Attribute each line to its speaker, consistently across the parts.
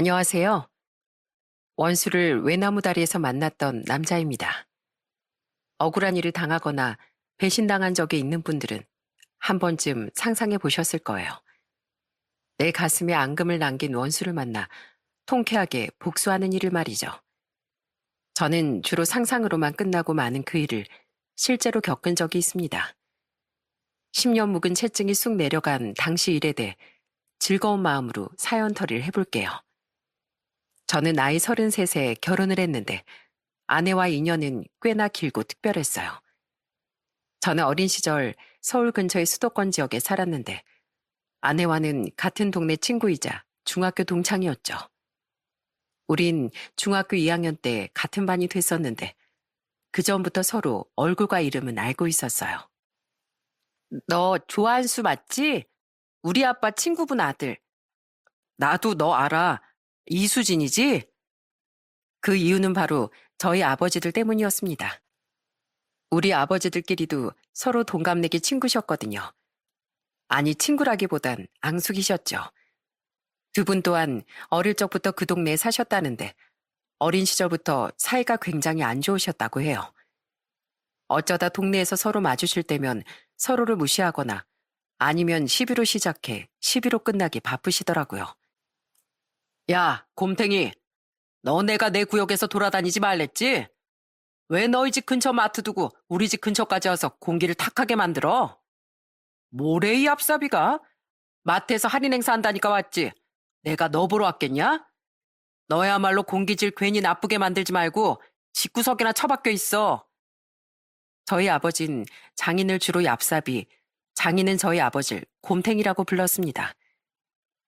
Speaker 1: 안녕하세요. 원수를 외나무 다리에서 만났던 남자입니다. 억울한 일을 당하거나 배신당한 적이 있는 분들은 한 번쯤 상상해 보셨을 거예요. 내 가슴에 앙금을 남긴 원수를 만나 통쾌하게 복수하는 일을 말이죠. 저는 주로 상상으로만 끝나고 마는 그 일을 실제로 겪은 적이 있습니다. 10년 묵은 채증이 쑥 내려간 당시 일에 대해 즐거운 마음으로 사연털이를 해볼게요. 저는 나이 33세 결혼을 했는데 아내와 인연은 꽤나 길고 특별했어요. 저는 어린 시절 서울 근처의 수도권 지역에 살았는데 아내와는 같은 동네 친구이자 중학교 동창이었죠. 우린 중학교 2학년 때 같은 반이 됐었는데 그전부터 서로 얼굴과 이름은 알고 있었어요. 너 조한수 맞지? 우리 아빠 친구분 아들. 나도 너 알아. 이수진이지? 그 이유는 바로 저희 아버지들 때문이었습니다. 우리 아버지들끼리도 서로 동갑내기 친구셨거든요. 아니, 친구라기보단 앙숙이셨죠. 두 분 또한 어릴 적부터 그 동네에 사셨다는데 어린 시절부터 사이가 굉장히 안 좋으셨다고 해요. 어쩌다 동네에서 서로 마주칠 때면 서로를 무시하거나 아니면 시비로 시작해 시비로 끝나기 바쁘시더라고요. 야, 곰탱이, 너 내가 내 구역에서 돌아다니지 말랬지? 왜 너희 집 근처 마트 두고 우리 집 근처까지 와서 공기를 탁하게 만들어? 뭐래 이 앞사비가? 마트에서 할인 행사 한다니까 왔지. 내가 너 보러 왔겠냐? 너야말로 공기질 괜히 나쁘게 만들지 말고 집구석이나 처박혀 있어. 저희 아버진 장인을 주로 얍삽이, 장인은 저희 아버지를 곰탱이라고 불렀습니다.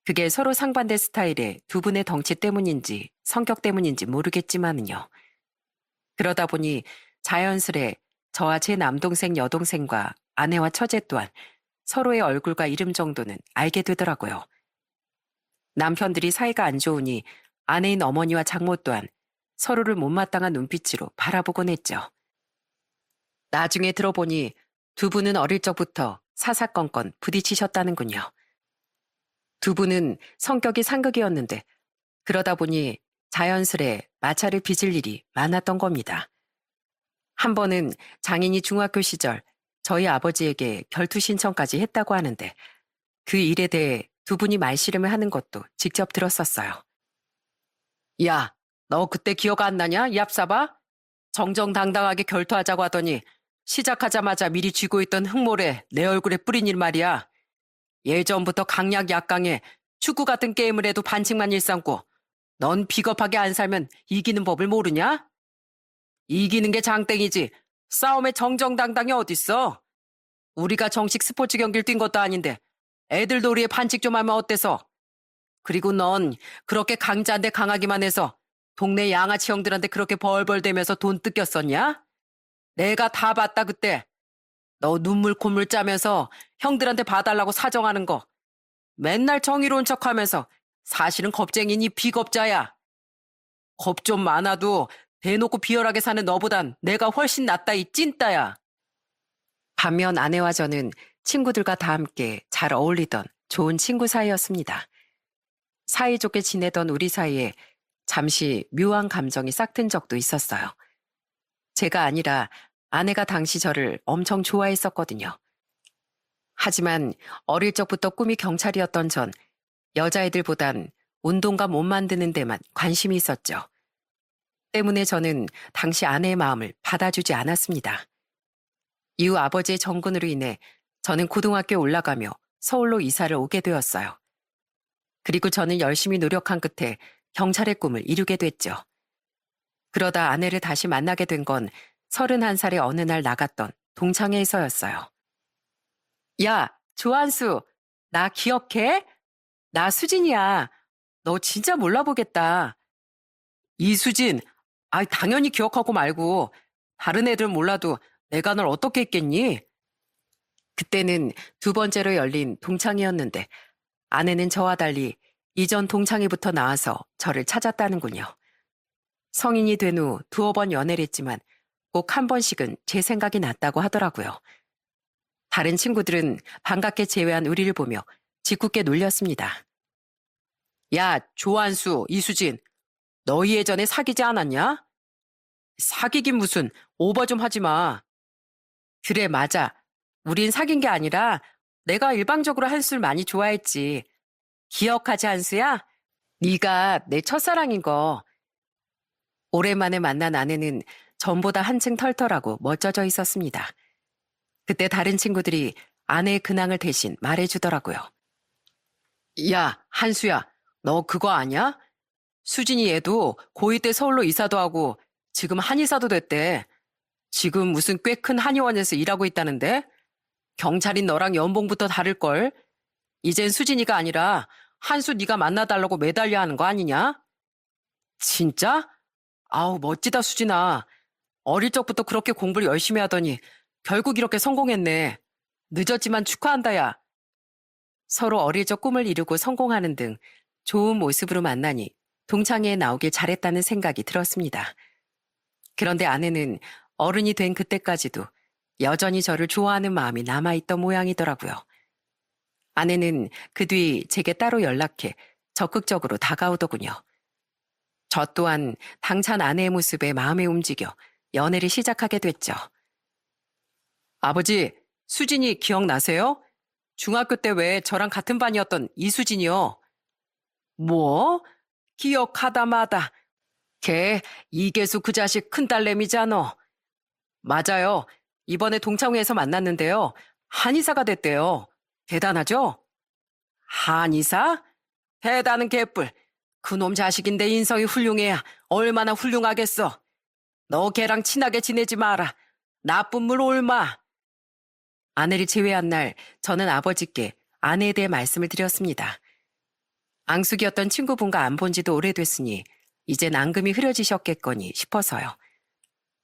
Speaker 1: 그게 서로 상반된 스타일의 두 분의 덩치 때문인지 성격 때문인지 모르겠지만은요. 그러다 보니 자연스레 저와 제 남동생 여동생과 아내와 처제 또한 서로의 얼굴과 이름 정도는 알게 되더라고요. 남편들이 사이가 안 좋으니 아내인 어머니와 장모 또한 서로를 못마땅한 눈빛으로 바라보곤 했죠. 나중에 들어보니 두 분은 어릴 적부터 사사건건 부딪히셨다는군요. 두 분은 성격이 상극이었는데 그러다 보니 자연스레 마찰을 빚을 일이 많았던 겁니다. 한 번은 장인이 중학교 시절 저희 아버지에게 결투 신청까지 했다고 하는데 그 일에 대해 두 분이 말씨름을 하는 것도 직접 들었었어요. 야, 너 그때 기억 안 나냐? 얍사바? 정정당당하게 결투하자고 하더니 시작하자마자 미리 쥐고 있던 흙모래 내 얼굴에 뿌린 일 말이야. 예전부터 강약 약강에 축구 같은 게임을 해도 반칙만 일삼고 넌 비겁하게 안 살면 이기는 법을 모르냐? 이기는 게 장땡이지. 싸움에 정정당당이 어딨어? 우리가 정식 스포츠 경기를 뛴 것도 아닌데 애들 놀이에 반칙 좀 하면 어때서? 그리고 넌 그렇게 강자인데 강하기만 해서 동네 양아치 형들한테 그렇게 벌벌대면서 돈 뜯겼었냐? 내가 다 봤다 그때. 너 눈물 콧물 짜면서 형들한테 봐달라고 사정하는 거. 맨날 정의로운 척하면서 사실은 겁쟁이니 비겁자야. 겁 좀 많아도 대놓고 비열하게 사는 너보단 내가 훨씬 낫다 이 찐따야. 반면 아내와 저는 친구들과 다 함께 잘 어울리던 좋은 친구 사이였습니다. 사이좋게 지내던 우리 사이에 잠시 묘한 감정이 싹튼 적도 있었어요. 제가 아니라 아내가 당시 저를 엄청 좋아했었거든요. 하지만 어릴 적부터 꿈이 경찰이었던 전 여자애들보단 운동과 몸 만드는 데만 관심이 있었죠. 때문에 저는 당시 아내의 마음을 받아주지 않았습니다. 이후 아버지의 정근으로 인해 저는 고등학교에 올라가며 서울로 이사를 오게 되었어요. 그리고 저는 열심히 노력한 끝에 경찰의 꿈을 이루게 됐죠. 그러다 아내를 다시 만나게 된 건 31살의 어느 날 나갔던 동창회에서였어요. 야, 조한수, 나 기억해? 나 수진이야. 너 진짜 몰라보겠다. 이수진, 당연히 기억하고 말고 다른 애들은 몰라도 내가 널 어떻게 했겠니? 그때는 두 번째로 열린 동창회였는데 아내는 저와 달리 이전 동창회부터 나와서 저를 찾았다는군요. 성인이 된 후 두어 번 연애를 했지만 꼭 한 번씩은 제 생각이 났다고 하더라고요. 다른 친구들은 반갑게 제외한 우리를 보며 짓궂게 놀렸습니다. 야, 조한수, 이수진, 너희 예전에 사귀지 않았냐? 사귀긴 무슨, 오버 좀 하지 마. 그래, 맞아. 우린 사귄 게 아니라 내가 일방적으로 한수를 많이 좋아했지. 기억하지, 한수야? 네가 내 첫사랑인 거. 오랜만에 만난 아내는 전보다 한층 털털하고 멋져져 있었습니다. 그때 다른 친구들이 아내의 근황을 대신 말해주더라고요. 야, 한수야, 너 그거 아냐? 수진이 얘도 고2 때 서울로 이사도 하고 지금 한의사도 됐대. 지금 무슨 꽤 큰 한의원에서 일하고 있다는데? 경찰인 너랑 연봉부터 다를걸? 이젠 수진이가 아니라 한수 네가 만나달라고 매달려 하는 거 아니냐? 진짜? 아우, 멋지다, 수진아. 어릴 적부터 그렇게 공부를 열심히 하더니 결국 이렇게 성공했네. 늦었지만 축하한다, 야. 서로 어릴 적 꿈을 이루고 성공하는 등 좋은 모습으로 만나니 동창회에 나오길 잘했다는 생각이 들었습니다. 그런데 아내는 어른이 된 그때까지도 여전히 저를 좋아하는 마음이 남아있던 모양이더라고요. 아내는 그 뒤 제게 따로 연락해 적극적으로 다가오더군요. 저 또한 당찬 아내의 모습에 마음에 움직여 연애를 시작하게 됐죠. 아버지, 수진이 기억나세요? 중학교 때 왜 저랑 같은 반이었던 이수진이요? 뭐? 기억하다 마다. 걔 이계수 그 자식 큰딸내미잖아. 맞아요. 이번에 동창회에서 만났는데요. 한의사가 됐대요. 대단하죠? 한의사? 대단한 개뿔. 그놈 자식인데 인성이 훌륭해야 얼마나 훌륭하겠어. 너 걔랑 친하게 지내지 마라. 나쁜 물 옮아. 아내를 제외한 날 저는 아버지께 아내에 대해 말씀을 드렸습니다. 앙숙이었던 친구분과 안 본 지도 오래됐으니 이젠 앙금이 흐려지셨겠거니 싶어서요.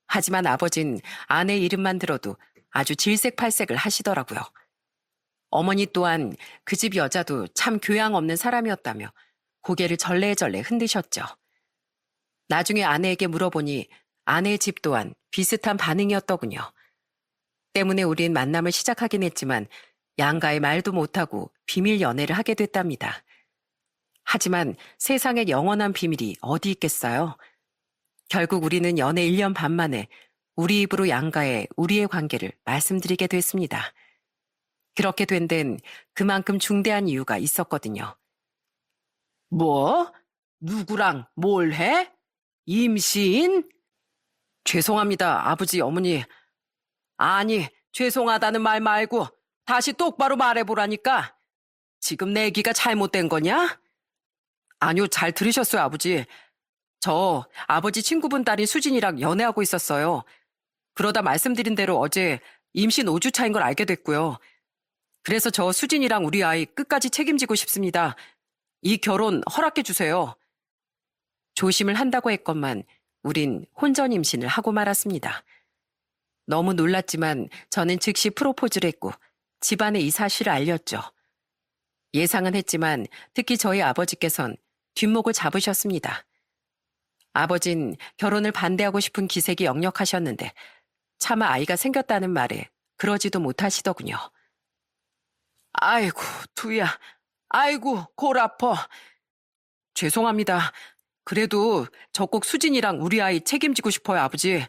Speaker 1: 하지만 아버진 아내 이름만 들어도 아주 질색팔색을 하시더라고요. 어머니 또한 그 집 여자도 참 교양 없는 사람이었다며 고개를 절레절레 흔드셨죠. 나중에 아내에게 물어보니 아내의 집 또한 비슷한 반응이었더군요. 때문에 우린 만남을 시작하긴 했지만 양가의 말도 못하고 비밀 연애를 하게 됐답니다. 하지만 세상에 영원한 비밀이 어디 있겠어요? 결국 우리는 연애 1년 반 만에 우리 입으로 양가에 우리의 관계를 말씀드리게 됐습니다. 그렇게 된 데는 그만큼 중대한 이유가 있었거든요. 뭐? 누구랑 뭘 해? 임신? 죄송합니다, 아버지, 어머니. 아니, 죄송하다는 말 말고 다시 똑바로 말해보라니까. 지금 내 얘기가 잘못된 거냐? 아니요, 잘 들으셨어요, 아버지. 저 아버지 친구분 딸인 수진이랑 연애하고 있었어요. 그러다 말씀드린 대로 어제 임신 5주 차인 걸 알게 됐고요. 그래서 저 수진이랑 우리 아이 끝까지 책임지고 싶습니다. 이 결혼 허락해 주세요. 조심을 한다고 했건만 우린 혼전 임신을 하고 말았습니다. 너무 놀랐지만 저는 즉시 프로포즈를 했고 집안에 이 사실을 알렸죠. 예상은 했지만 특히 저희 아버지께선 뒷목을 잡으셨습니다. 아버진 결혼을 반대하고 싶은 기색이 역력하셨는데 차마 아이가 생겼다는 말에 그러지도 못하시더군요. 아이고, 두야. 아이고, 골 아파. 죄송합니다. 그래도 저 꼭 수진이랑 우리 아이 책임지고 싶어요, 아버지.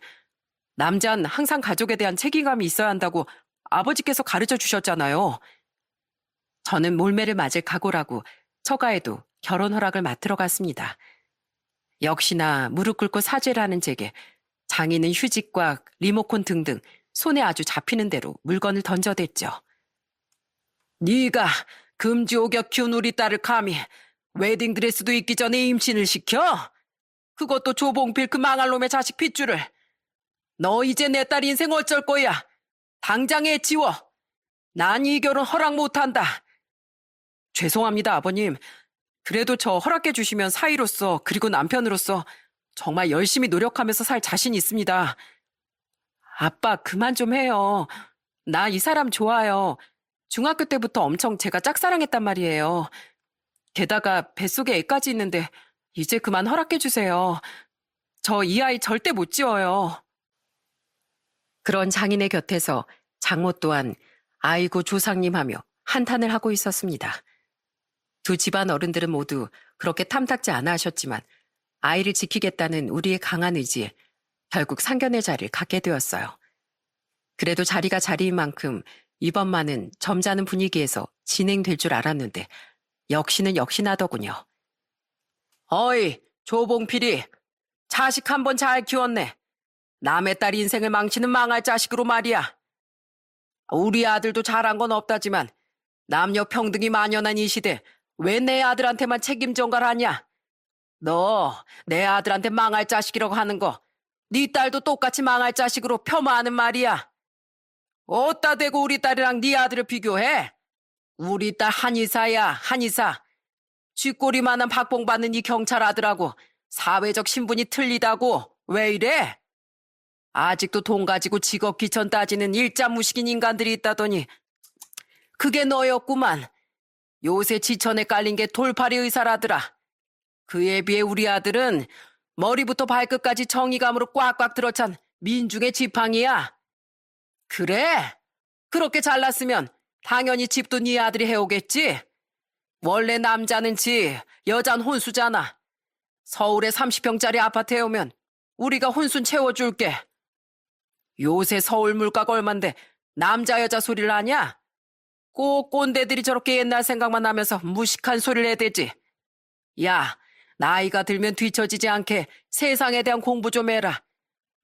Speaker 1: 남잔 항상 가족에 대한 책임감이 있어야 한다고 아버지께서 가르쳐 주셨잖아요. 저는 몰매를 맞을 각오라고 처가에도 결혼 허락을 맡으러 갔습니다. 역시나 무릎 꿇고 사죄를 하는 제게 장인은 휴직과 리모컨 등등 손에 아주 잡히는 대로 물건을 던져댔죠. 네가 금지옥역 키운 우리 딸을 감히 웨딩드레스도 입기 전에 임신을 시켜? 그것도 조봉필 그 망할 놈의 자식 핏줄을. 너 이제 내 딸 인생 어쩔 거야. 당장 애 지워. 난 이 결혼 허락 못한다. 죄송합니다, 아버님. 그래도 저 허락해 주시면 사위로서 그리고 남편으로서 정말 열심히 노력하면서 살 자신 있습니다. 아빠 그만 좀 해요. 나 이 사람 좋아요. 중학교 때부터 엄청 제가 짝사랑했단 말이에요. 게다가 뱃속에 애까지 있는데 이제 그만 허락해 주세요. 저 이 아이 절대 못 지워요. 그런 장인의 곁에서 장모 또한 아이고 조상님 하며 한탄을 하고 있었습니다. 두 집안 어른들은 모두 그렇게 탐탁지 않아 하셨지만 아이를 지키겠다는 우리의 강한 의지에 결국 상견례 자리를 갖게 되었어요. 그래도 자리가 자리인 만큼 이번만은 점잖은 분위기에서 진행될 줄 알았는데 역시는 역시나더군요. 어이, 조봉필이 자식 한 번 잘 키웠네. 남의 딸 인생을 망치는 망할 자식으로 말이야. 우리 아들도 잘한 건 없다지만 남녀 평등이 만연한 이 시대 왜 내 아들한테만 책임 전가하냐? 너 내 아들한테 망할 자식이라고 하는 거 네 딸도 똑같이 망할 자식으로 폄하하는 말이야. 어따 대고 우리 딸이랑 네 아들을 비교해? 우리 딸 한의사야, 한의사. 쥐꼬리만한 박봉받는 이 경찰 아들하고 사회적 신분이 틀리다고 왜 이래? 아직도 돈 가지고 직업 귀천 따지는 일자무식인 인간들이 있다더니 그게 너였구만. 요새 지천에 깔린 게 돌팔이 의사라더라. 그에 비해 우리 아들은 머리부터 발끝까지 정의감으로 꽉꽉 들어찬 민중의 지팡이야. 그래? 그렇게 잘났으면 당연히 집도 네 아들이 해오겠지? 원래 남자는 집, 여잔 혼수잖아. 서울에 30평짜리 아파트에 오면 우리가 혼수 채워줄게. 요새 서울 물가가 얼만데 남자 여자 소리를 하냐? 꼭 꼰대들이 저렇게 옛날 생각만 하면서 무식한 소리를 해대지. 야, 나이가 들면 뒤처지지 않게 세상에 대한 공부 좀 해라.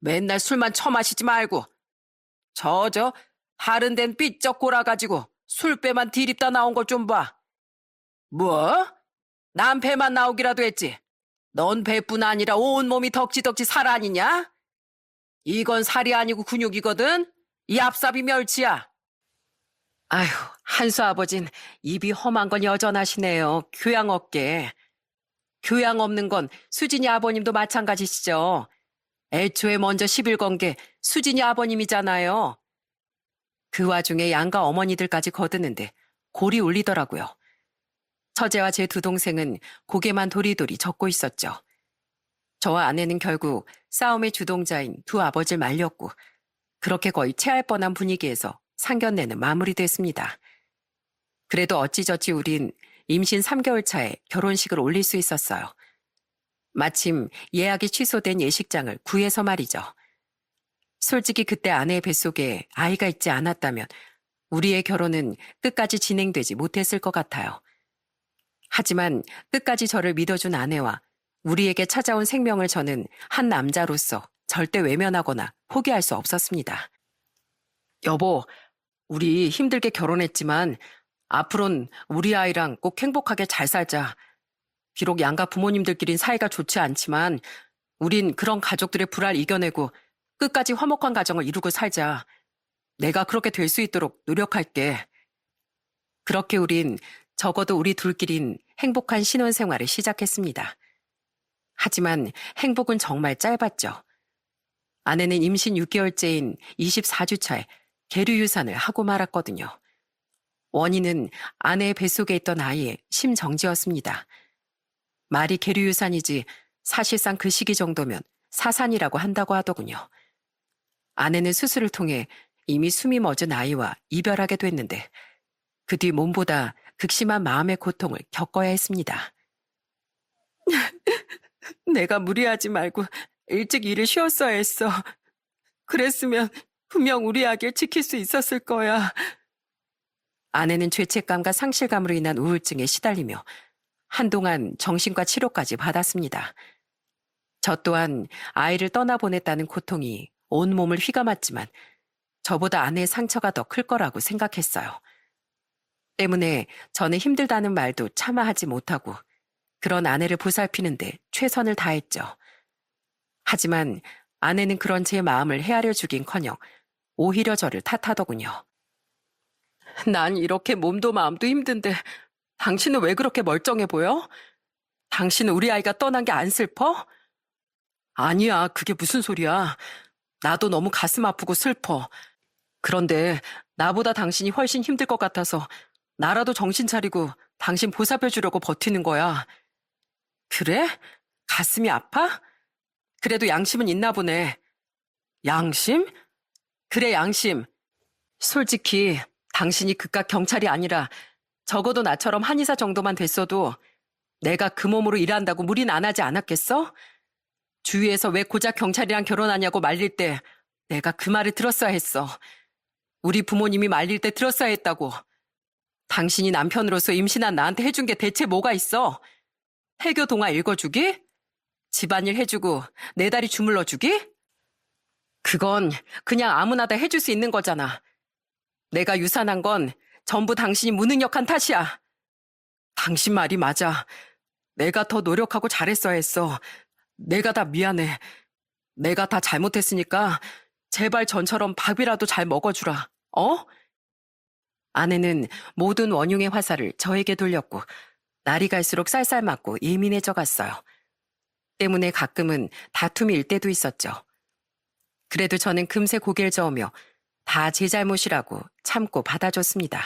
Speaker 1: 맨날 술만 처마시지 말고. 하른 덴 삐쩍 골아가지고 술배만 디립다 나온 것 좀 봐. 뭐? 난 배만 나오기라도 했지. 넌 배뿐 아니라 온몸이 덕지덕지 살 아니냐? 이건 살이 아니고 근육이거든? 이 앞삽이 멸치야. 아휴, 한수 아버진 입이 험한 건 여전하시네요. 교양 없게. 교양 없는 건 수진이 아버님도 마찬가지시죠. 애초에 먼저 시bil 건 게 수진이 아버님이잖아요. 그 와중에 양가 어머니들까지 거드는데 골이 울리더라고요. 처제와 제 두 동생은 고개만 도리도리 젓고 있었죠. 저와 아내는 결국 싸움의 주동자인 두 아버지를 말렸고 그렇게 거의 체할 뻔한 분위기에서 상견례는 마무리됐습니다. 그래도 어찌저찌 우린 임신 3개월 차에 결혼식을 올릴 수 있었어요. 마침 예약이 취소된 예식장을 구해서 말이죠. 솔직히 그때 아내의 뱃속에 아이가 있지 않았다면 우리의 결혼은 끝까지 진행되지 못했을 것 같아요. 하지만 끝까지 저를 믿어준 아내와 우리에게 찾아온 생명을 저는 한 남자로서 절대 외면하거나 포기할 수 없었습니다. 여보, 우리 힘들게 결혼했지만 앞으로는 우리 아이랑 꼭 행복하게 잘 살자. 비록 양가 부모님들끼린 사이가 좋지 않지만 우린 그런 가족들의 불화를 이겨내고 끝까지 화목한 가정을 이루고 살자. 내가 그렇게 될 수 있도록 노력할게. 그렇게 우린 적어도 우리 둘끼린 행복한 신혼생활을 시작했습니다. 하지만 행복은 정말 짧았죠. 아내는 임신 6개월째인 24주 차에 계류유산을 하고 말았거든요. 원인은 아내의 뱃속에 있던 아이의 심정지였습니다. 말이 계류유산이지 사실상 그 시기 정도면 사산이라고 한다고 하더군요. 아내는 수술을 통해 이미 숨이 멎은 아이와 이별하게 됐는데 그 뒤 몸보다 극심한 마음의 고통을 겪어야 했습니다. 내가 무리하지 말고 일찍 일을 쉬었어야 했어. 그랬으면 분명 우리 아기를 지킬 수 있었을 거야. 아내는 죄책감과 상실감으로 인한 우울증에 시달리며 한동안 정신과 치료까지 받았습니다. 저 또한 아이를 떠나보냈다는 고통이 온몸을 휘감았지만 저보다 아내의 상처가 더 클 거라고 생각했어요. 때문에 저는 힘들다는 말도 차마 하지 못하고 그런 아내를 보살피는데 최선을 다했죠. 하지만 아내는 그런 제 마음을 헤아려 주긴커녕 오히려 저를 탓하더군요. 난 이렇게 몸도 마음도 힘든데 당신은 왜 그렇게 멀쩡해 보여? 당신은 우리 아이가 떠난 게 안 슬퍼? 아니야, 그게 무슨 소리야. 나도 너무 가슴 아프고 슬퍼. 그런데 나보다 당신이 훨씬 힘들 것 같아서 나라도 정신 차리고 당신 보살펴 주려고 버티는 거야. 그래? 가슴이 아파? 그래도 양심은 있나 보네. 양심? 그래, 양심. 솔직히 당신이 그깟 경찰이 아니라 적어도 나처럼 한의사 정도만 됐어도 내가 그 몸으로 일한다고 무리는 안 하지 않았겠어? 주위에서 왜 고작 경찰이랑 결혼하냐고 말릴 때 내가 그 말을 들었어야 했어. 우리 부모님이 말릴 때 들었어야 했다고. 당신이 남편으로서 임신한 나한테 해준 게 대체 뭐가 있어? 해교 동화 읽어주기? 집안일 해주고 내 다리 주물러주기? 그건 그냥 아무나 다 해줄 수 있는 거잖아. 내가 유산한 건 전부 당신이 무능력한 탓이야. 당신 말이 맞아. 내가 더 노력하고 잘했어야 했어. 내가 다 미안해. 내가 다 잘못했으니까 제발 전처럼 밥이라도 잘 먹어주라. 어? 아내는 모든 원흉의 화살을 저에게 돌렸고 날이 갈수록 쌀쌀맞고 예민해져 갔어요. 때문에 가끔은 다툼이 일 때도 있었죠. 그래도 저는 금세 고개를 저으며 다 제 잘못이라고 참고 받아줬습니다.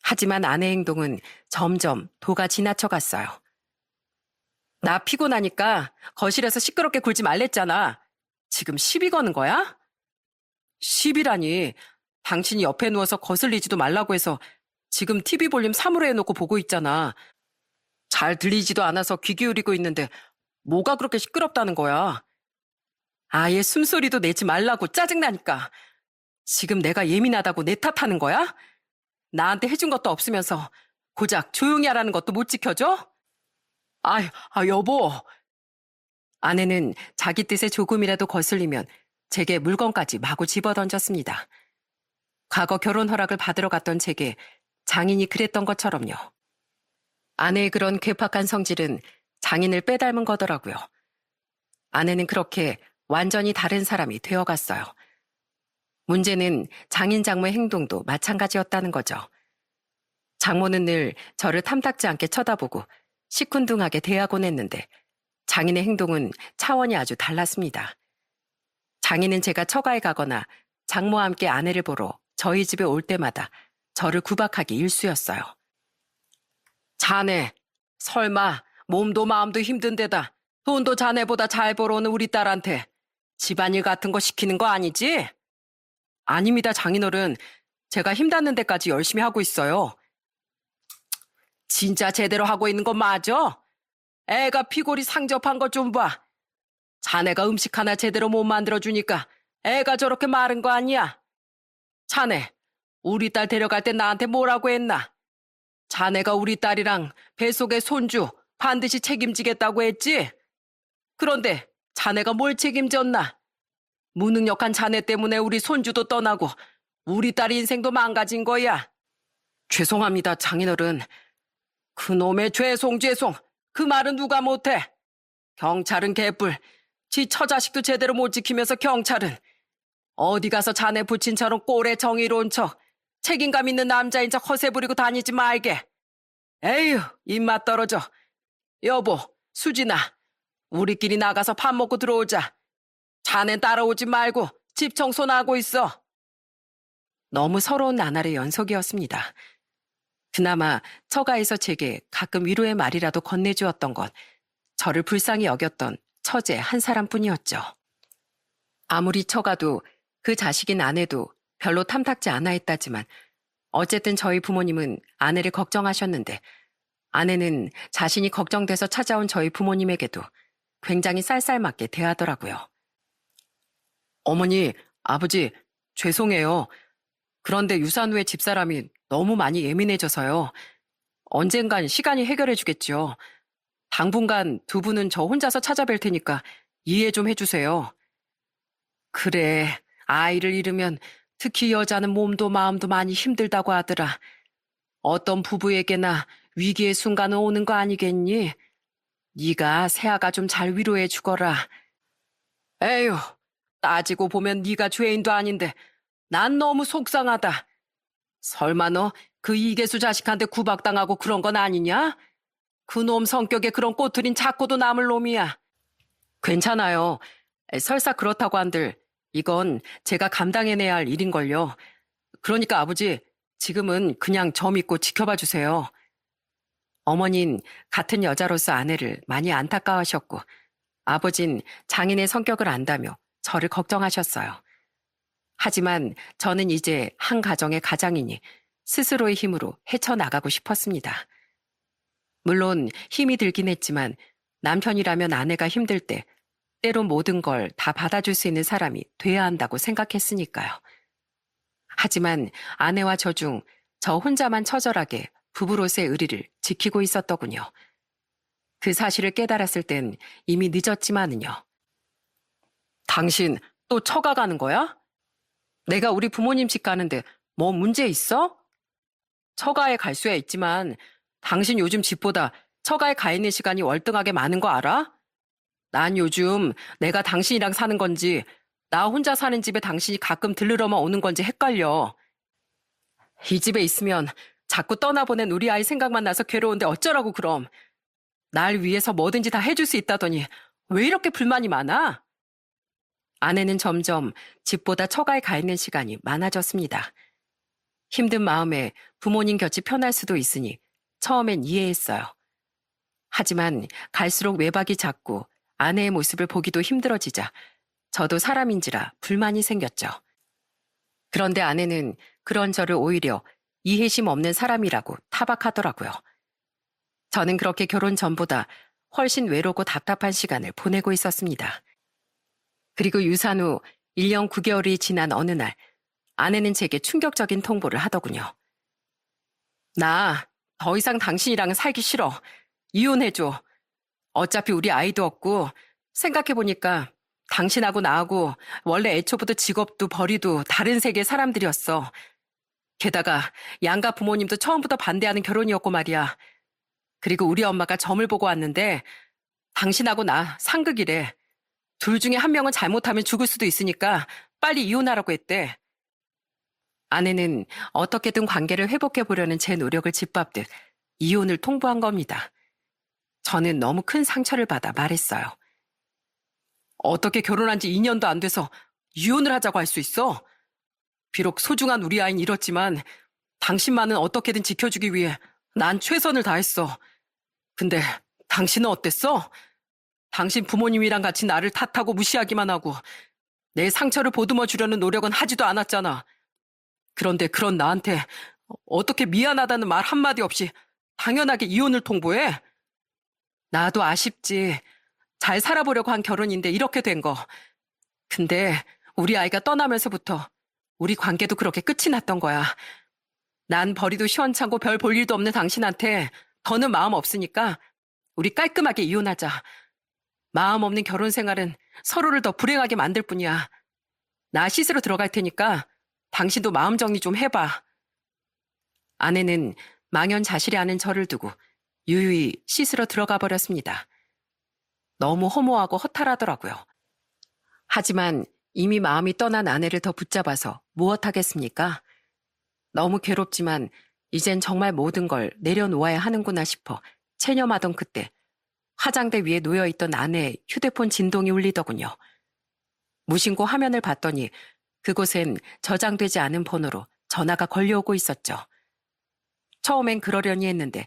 Speaker 1: 하지만 아내의 행동은 점점 도가 지나쳐 갔어요. 나 피곤하니까 거실에서 시끄럽게 굴지 말랬잖아. 지금 시비 거는 거야? 시비라니. 당신이 옆에 누워서 거슬리지도 말라고 해서 지금 TV 볼륨 3으로 해놓고 보고 있잖아. 잘 들리지도 않아서 귀 기울이고 있는데 뭐가 그렇게 시끄럽다는 거야? 아예 숨소리도 내지 말라고 짜증나니까. 지금 내가 예민하다고 내 탓하는 거야? 나한테 해준 것도 없으면서 고작 조용히 하라는 것도 못 지켜줘? 여보. 아내는 자기 뜻에 조금이라도 거슬리면 제게 물건까지 마구 집어던졌습니다. 과거 결혼 허락을 받으러 갔던 제게 장인이 그랬던 것처럼요. 아내의 그런 괴팍한 성질은 장인을 빼닮은 거더라고요. 아내는 그렇게 완전히 다른 사람이 되어갔어요. 문제는 장인 장모의 행동도 마찬가지였다는 거죠. 장모는 늘 저를 탐탁지 않게 쳐다보고 시큰둥하게 대하곤 했는데 장인의 행동은 차원이 아주 달랐습니다. 장인은 제가 처가에 가거나 장모와 함께 아내를 보러 저희 집에 올 때마다 저를 구박하기 일쑤였어요. 자네, 설마 몸도 마음도 힘든 데다 돈도 자네보다 잘 벌어오는 우리 딸한테 집안일 같은 거 시키는 거 아니지? 아닙니다, 장인어른. 제가 힘닿는 데까지 열심히 하고 있어요. 진짜 제대로 하고 있는 거 맞아? 애가 피골이 상접한 것 좀 봐. 자네가 음식 하나 제대로 못 만들어주니까 애가 저렇게 마른 거 아니야? 자네, 우리 딸 데려갈 때 나한테 뭐라고 했나? 자네가 우리 딸이랑 뱃속의 손주 반드시 책임지겠다고 했지? 그런데 자네가 뭘 책임졌나? 무능력한 자네 때문에 우리 손주도 떠나고 우리 딸 인생도 망가진 거야. 죄송합니다, 장인어른. 그놈의 죄송. 그 말은 누가 못해? 경찰은 개뿔. 지 처자식도 제대로 못 지키면서 경찰은 어디 가서 자네 부친처럼 꼴에 정의로운 척 책임감 있는 남자인 척 허세 부리고 다니지 말게. 에휴, 입맛 떨어져. 여보, 수진아, 우리끼리 나가서 밥 먹고 들어오자. 자넨 따라오지 말고 집 청소나 하고 있어. 너무 서러운 나날의 연속이었습니다. 그나마 처가에서 제게 가끔 위로의 말이라도 건네주었던 건 저를 불쌍히 여겼던 처제 한 사람뿐이었죠. 아무리 처가도 그 자식인 아내도 별로 탐탁지 않아 했다지만 어쨌든 저희 부모님은 아내를 걱정하셨는데 아내는 자신이 걱정돼서 찾아온 저희 부모님에게도 굉장히 쌀쌀맞게 대하더라고요. 어머니, 아버지, 죄송해요. 그런데 유산 후에 집사람이 너무 많이 예민해져서요. 언젠간 시간이 해결해 주겠죠. 당분간 두 분은 저 혼자서 찾아뵐 테니까 이해 좀 해주세요. 그래, 아이를 잃으면 특히 여자는 몸도 마음도 많이 힘들다고 하더라. 어떤 부부에게나 위기의 순간은 오는 거 아니겠니? 네가 새아가 좀 잘 위로해 주거라. 에휴, 따지고 보면 네가 죄인도 아닌데 난 너무 속상하다. 설마 너 그 이계수 자식한테 구박당하고 그런 건 아니냐? 그놈 성격에 그런 꼬투린 작고도 남을 놈이야. 괜찮아요. 설사 그렇다고 한들 이건 제가 감당해내야 할 일인걸요. 그러니까 아버지, 지금은 그냥 저 믿고 지켜봐 주세요. 어머닌 같은 여자로서 아내를 많이 안타까워하셨고 아버진 장인의 성격을 안다며 저를 걱정하셨어요. 하지만 저는 이제 한 가정의 가장이니 스스로의 힘으로 헤쳐나가고 싶었습니다. 물론 힘이 들긴 했지만 남편이라면 아내가 힘들 때 때론 모든 걸 다 받아줄 수 있는 사람이 돼야 한다고 생각했으니까요. 하지만 아내와 저 중 저 혼자만 처절하게 부부로서의 의리를 지키고 있었더군요. 그 사실을 깨달았을 땐 이미 늦었지만은요. 당신 또 처가 가는 거야? 내가 우리 부모님 집 가는데 뭐 문제 있어? 처가에 갈 수야 있지만 당신 요즘 집보다 처가에 가 있는 시간이 월등하게 많은 거 알아? 난 요즘 내가 당신이랑 사는 건지 나 혼자 사는 집에 당신이 가끔 들르러만 오는 건지 헷갈려. 이 집에 있으면 자꾸 떠나보낸 우리 아이 생각만 나서 괴로운데 어쩌라고 그럼. 날 위해서 뭐든지 다 해줄 수 있다더니 왜 이렇게 불만이 많아? 아내는 점점 집보다 처가에 가 있는 시간이 많아졌습니다. 힘든 마음에 부모님 곁이 편할 수도 있으니 처음엔 이해했어요. 하지만 갈수록 외박이 잦고 아내의 모습을 보기도 힘들어지자 저도 사람인지라 불만이 생겼죠. 그런데 아내는 그런 저를 오히려 이해심 없는 사람이라고 타박하더라고요. 저는 그렇게 결혼 전보다 훨씬 외롭고 답답한 시간을 보내고 있었습니다. 그리고 유산 후 1년 9개월이 지난 어느 날 아내는 제게 충격적인 통보를 하더군요. 나 더 이상 당신이랑 살기 싫어. 이혼해줘. 어차피 우리 아이도 없고 생각해보니까 당신하고 나하고 원래 애초부터 직업도 벌이도 다른 세계 사람들이었어. 게다가 양가 부모님도 처음부터 반대하는 결혼이었고 말이야. 그리고 우리 엄마가 점을 보고 왔는데 당신하고 나 상극이래. 둘 중에 한 명은 잘못하면 죽을 수도 있으니까 빨리 이혼하라고 했대. 아내는 어떻게든 관계를 회복해보려는 제 노력을 짓밟듯 이혼을 통보한 겁니다. 저는 너무 큰 상처를 받아 말했어요. 어떻게 결혼한 지 2년도 안 돼서 이혼을 하자고 할 수 있어? 비록 소중한 우리 아이는 잃었지만 당신만은 어떻게든 지켜주기 위해 난 최선을 다했어. 근데 당신은 어땠어? 당신 부모님이랑 같이 나를 탓하고 무시하기만 하고 내 상처를 보듬어 주려는 노력은 하지도 않았잖아. 그런데 그런 나한테 어떻게 미안하다는 말 한마디 없이 당연하게 이혼을 통보해? 나도 아쉽지. 잘 살아보려고 한 결혼인데 이렇게 된 거. 근데 우리 아이가 떠나면서부터 우리 관계도 그렇게 끝이 났던 거야. 난 벌이도 시원찮고 별 볼 일도 없는 당신한테 더는 마음 없으니까 우리 깔끔하게 이혼하자. 마음 없는 결혼 생활은 서로를 더 불행하게 만들 뿐이야. 나 씻으러 들어갈 테니까 당신도 마음 정리 좀 해봐. 아내는 망연자실해 하는 저를 두고 유유히 씻으러 들어가 버렸습니다. 너무 허무하고 허탈하더라고요. 하지만 이미 마음이 떠난 아내를 더 붙잡아서 무엇하겠습니까? 너무 괴롭지만 이젠 정말 모든 걸 내려놓아야 하는구나 싶어 체념하던 그때 화장대 위에 놓여있던 아내의 휴대폰 진동이 울리더군요. 무심코 화면을 봤더니 그곳엔 저장되지 않은 번호로 전화가 걸려오고 있었죠. 처음엔 그러려니 했는데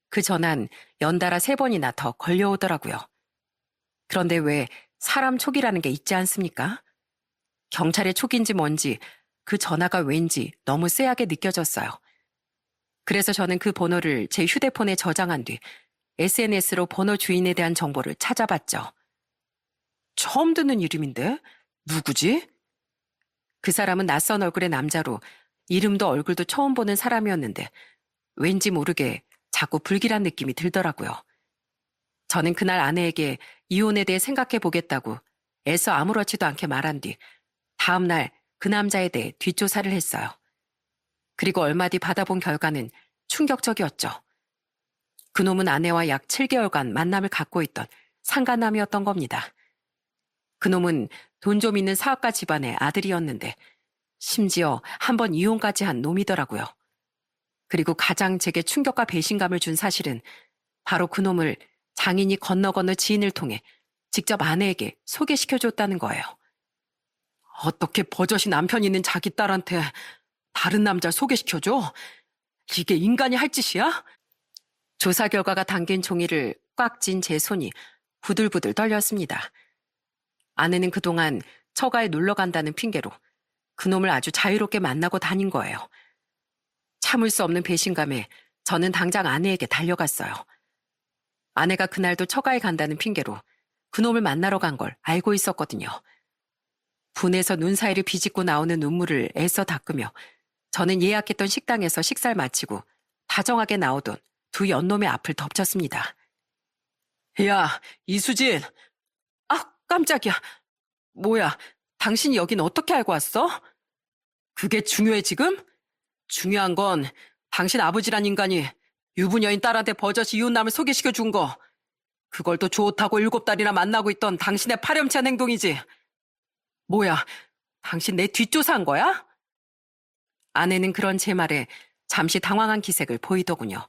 Speaker 1: 그 전화는 연달아 3번이나 더 걸려오더라고요. 그런데 왜 사람 촉이라는 게 있지 않습니까? 경찰의 촉인지 뭔지 그 전화가 왠지 너무 쎄하게 느껴졌어요. 그래서 저는 그 번호를 제 휴대폰에 저장한 뒤 SNS로 번호 주인에 대한 정보를 찾아봤죠. 처음 듣는 이름인데? 누구지? 그 사람은 낯선 얼굴의 남자로 이름도 얼굴도 처음 보는 사람이었는데 왠지 모르게 자꾸 불길한 느낌이 들더라고요. 저는 그날 아내에게 이혼에 대해 생각해 보겠다고 애써 아무렇지도 않게 말한 뒤 다음날 그 남자에 대해 뒷조사를 했어요. 그리고 얼마 뒤 받아본 결과는 충격적이었죠. 그놈은 아내와 약 7개월간 만남을 갖고 있던 상간남이었던 겁니다. 그놈은 돈 좀 있는 사업가 집안의 아들이었는데 심지어 한 번 이혼까지 한 놈이더라고요. 그리고 가장 제게 충격과 배신감을 준 사실은 바로 그놈을 장인이 건너 지인을 통해 직접 아내에게 소개시켜줬다는 거예요. 어떻게 버젓이 남편 있는 자기 딸한테 다른 남자 소개시켜줘? 이게 인간이 할 짓이야? 조사 결과가 담긴 종이를 꽉 쥔 제 손이 부들부들 떨렸습니다. 아내는 그동안 처가에 놀러 간다는 핑계로 그놈을 아주 자유롭게 만나고 다닌 거예요. 참을 수 없는 배신감에 저는 당장 아내에게 달려갔어요. 아내가 그날도 처가에 간다는 핑계로 그놈을 만나러 간 걸 알고 있었거든요. 분해서 눈 사이를 비집고 나오는 눈물을 애써 닦으며 저는 예약했던 식당에서 식사를 마치고 다정하게 나오던 두 연놈의 앞을 덮쳤습니다. 야, 이수진! 아, 깜짝이야. 뭐야, 당신이 여긴 어떻게 알고 왔어? 그게 중요해 지금? 중요한 건 당신 아버지란 인간이 유부녀인 딸한테 버젓이 이웃남을 소개시켜 준 거. 그걸 또 좋다고 7달이나 만나고 있던 당신의 파렴치한 행동이지. 뭐야, 당신 내 뒷조사한 거야? 아내는 그런 제 말에 잠시 당황한 기색을 보이더군요.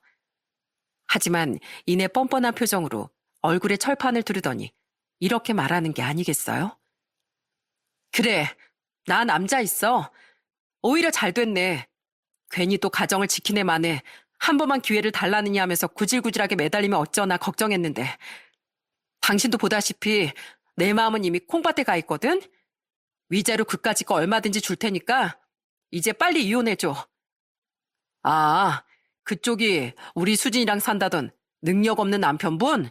Speaker 1: 하지만 이내 뻔뻔한 표정으로 얼굴에 철판을 두르더니 이렇게 말하는 게 아니겠어요? 그래, 나 남자 있어. 오히려 잘 됐네. 괜히 또 가정을 지키네 만에 한 번만 기회를 달라느냐 하면서 구질구질하게 매달리면 어쩌나 걱정했는데 당신도 보다시피 내 마음은 이미 콩밭에 가 있거든? 위자료 그까짓 거 얼마든지 줄 테니까 이제 빨리 이혼해줘. 아, 그쪽이 우리 수진이랑 산다던 능력 없는 남편분?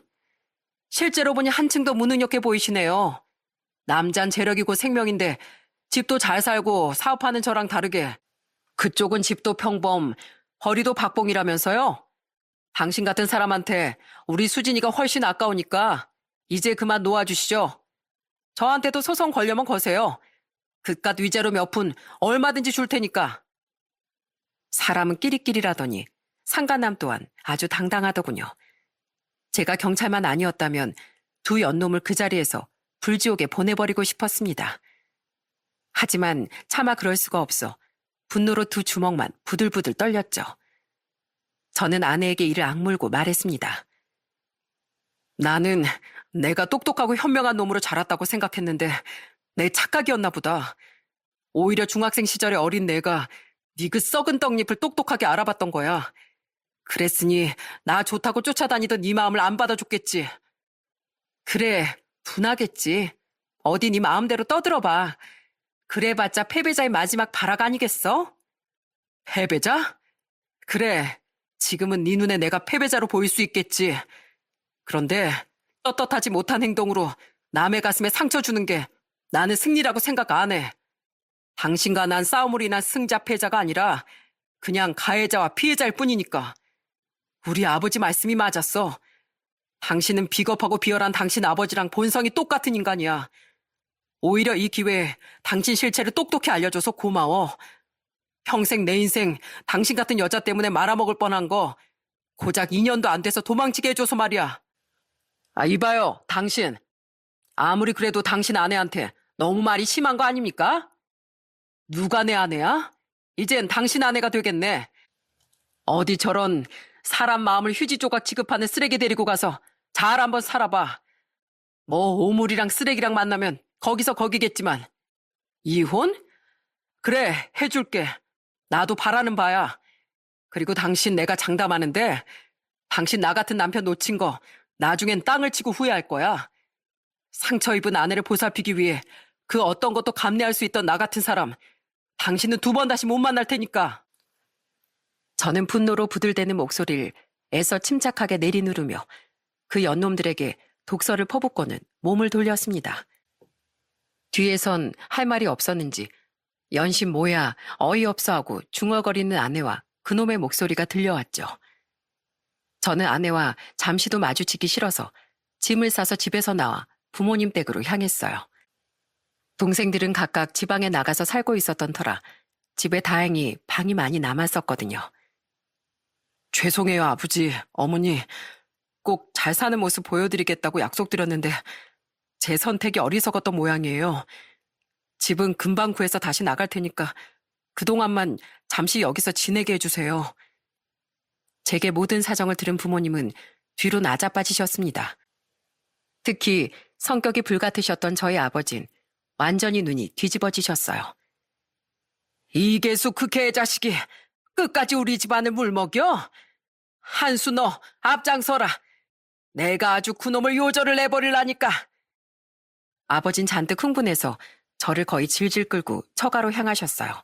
Speaker 1: 실제로 보니 한층 더 무능력해 보이시네요. 남잔 재력이고 생명인데 집도 잘 살고 사업하는 저랑 다르게 그쪽은 집도 평범, 허리도 박봉이라면서요? 당신 같은 사람한테 우리 수진이가 훨씬 아까우니까 이제 그만 놓아주시죠. 저한테도 소송 걸려면 거세요. 그깟 위자료 몇 푼 얼마든지 줄 테니까. 사람은 끼리끼리라더니 상간남 또한 아주 당당하더군요. 제가 경찰만 아니었다면 두 연놈을 그 자리에서 불지옥에 보내버리고 싶었습니다. 하지만 차마 그럴 수가 없어 분노로 두 주먹만 부들부들 떨렸죠. 저는 아내에게 이를 악물고 말했습니다. 나는 내가 똑똑하고 현명한 놈으로 자랐다고 생각했는데 내 착각이었나 보다. 오히려 중학생 시절의 어린 내가 네 그 썩은 떡잎을 똑똑하게 알아봤던 거야. 그랬으니 나 좋다고 쫓아다니던 네 마음을 안 받아줬겠지. 그래, 분하겠지. 어디 네 마음대로 떠들어봐. 그래봤자 패배자의 마지막 발악 아니겠어? 패배자? 그래, 지금은 네 눈에 내가 패배자로 보일 수 있겠지. 그런데 떳떳하지 못한 행동으로 남의 가슴에 상처 주는 게 나는 승리라고 생각 안 해. 당신과 난 싸움으로 인한 승자 패자가 아니라 그냥 가해자와 피해자일 뿐이니까. 우리 아버지 말씀이 맞았어. 당신은 비겁하고 비열한 당신 아버지랑 본성이 똑같은 인간이야. 오히려 이 기회에 당신 실체를 똑똑히 알려줘서 고마워. 평생 내 인생 당신 같은 여자 때문에 말아먹을 뻔한 거 고작 2년도 안 돼서 도망치게 해줘서 말이야. 아, 이봐요, 당신. 아무리 그래도 당신 아내한테 너무 말이 심한 거 아닙니까? 누가 내 아내야? 이젠 당신 아내가 되겠네. 어디 저런 사람 마음을 휴지 조각 취급하는 쓰레기 데리고 가서 잘 한번 살아봐. 뭐 오물이랑 쓰레기랑 만나면 거기서 거기겠지만. 이혼? 그래, 해줄게. 나도 바라는 바야. 그리고 당신 내가 장담하는데 당신 나 같은 남편 놓친 거 나중엔 땅을 치고 후회할 거야. 상처 입은 아내를 보살피기 위해 그 어떤 것도 감내할 수 있던 나 같은 사람 당신은 2번 다시 못 만날 테니까. 저는 분노로 부들대는 목소리를 애써 침착하게 내리누르며 그 연놈들에게 독서를 퍼붓고는 몸을 돌렸습니다. 뒤에선 할 말이 없었는지 연신 뭐야 어이없어 하고 중얼거리는 아내와 그놈의 목소리가 들려왔죠. 저는 아내와 잠시도 마주치기 싫어서 짐을 싸서 집에서 나와 부모님 댁으로 향했어요. 동생들은 각각 지방에 나가서 살고 있었던 터라 집에 다행히 방이 많이 남았었거든요. 죄송해요, 아버지, 어머니. 꼭 잘 사는 모습 보여드리겠다고 약속드렸는데 제 선택이 어리석었던 모양이에요. 집은 금방 구해서 다시 나갈 테니까 그동안만 잠시 여기서 지내게 해주세요. 제게 모든 사정을 들은 부모님은 뒤로 나자빠지셨습니다. 특히 성격이 불같으셨던 저희 아버진 완전히 눈이 뒤집어지셨어요. 이계수 그 개자식이 끝까지 우리 집안을 물먹여? 한수 너 앞장서라. 내가 아주 그놈을 요절을 내버리려니까. 아버진 잔뜩 흥분해서 저를 거의 질질 끌고 처가로 향하셨어요.